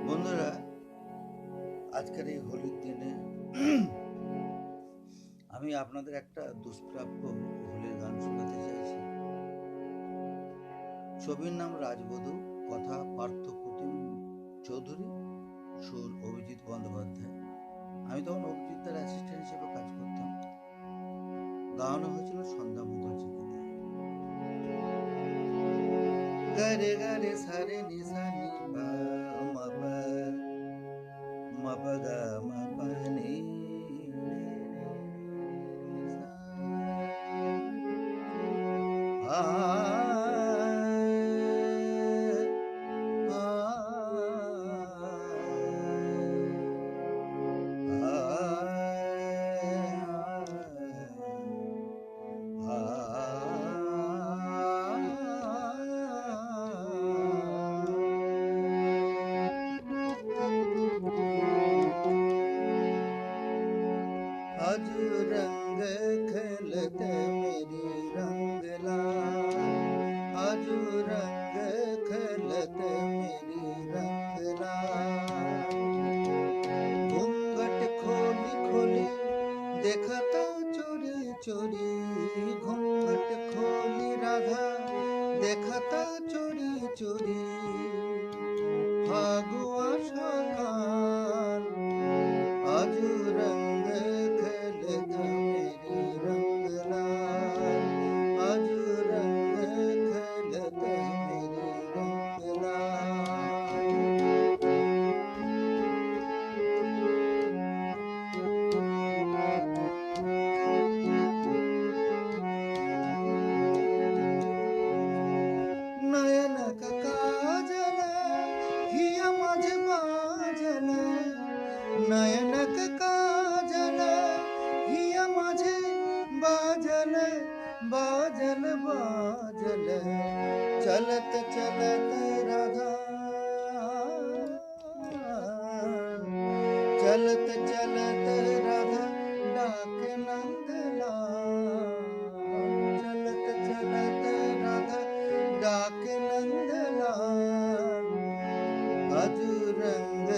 বন্ধুরা, আজকের এই হোলির দিনে আমি আপনাদের একটা দুষ্প্রাপ্য হোলির গান শোনাতে চাইছি। ছবির নাম রাজবধূ, কথা পার্থ প্রতিম চৌধুরী, সুর অভিজিৎ বন্দ্যোপাধ্যায়। আমি তখন অভিজিতের অ্যাসিস্ট্যান্ট হিসেবে কাজ করতাম। গাওয়ানো হয়েছিল সন্ধ্যা মুখার্জিকে দিয়ে। গারে গারে সারে নিসা নি পা মা পা মা পা গা মা পা নি आज रंग खेलते मेरी रंगला, आज रंग खेलते मेरी रंगला। घूंघट खोली खोली देखता चोरी चोरी, घूंघट खोली राधा देखता चोरी चोरी। फागुआ सकाल आज रंग खेलता मेरी रंगला, आज रंग खेलता मेरी रंगला। नयन का काजल हिया माझे बाजल, नयन का काजल हिया माझे बाजल बाजल बाजल। चलत चलत राधा, चलत चलत राधा डाक नंदला, चलत चलत राधा डाक नंदला। आज रंग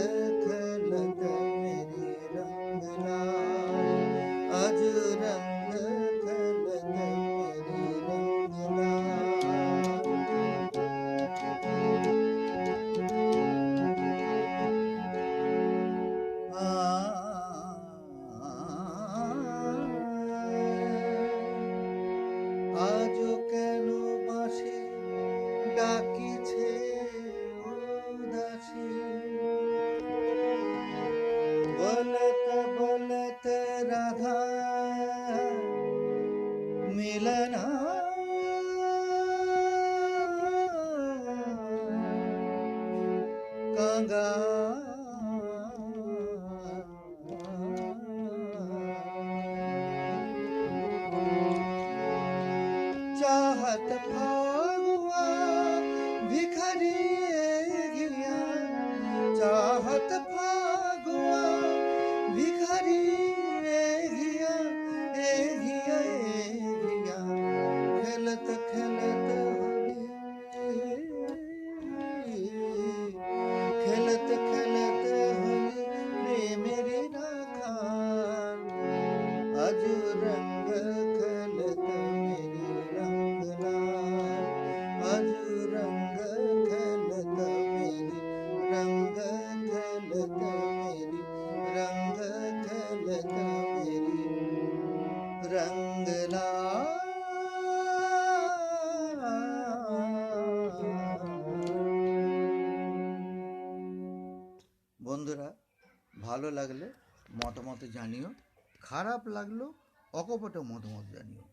खेलत मेरी रंगला, आज रंग खेलत मेरी रंगला। আজও কেন বাঁশি ডাকিছে উদাসী, বলতে বলতে রাধা মিলনা। কাঙ্গা चाहत फागुआ भिखरी गया, चाहत फागुआ भिखरी गया गया गया। खेलत खेलत होली, खेलत खेलत होली रे मेरी राखाल। आज रंग खेलत मेरी रंगला, आज रंग खेलत मेरी रंग खेलत मेरी रंग खेलत मेरी रंगला। বন্ধুরা, ভালো লাগলে মতামত জানিও, খারাপ লাগলেও অকপট মতামত জানিও।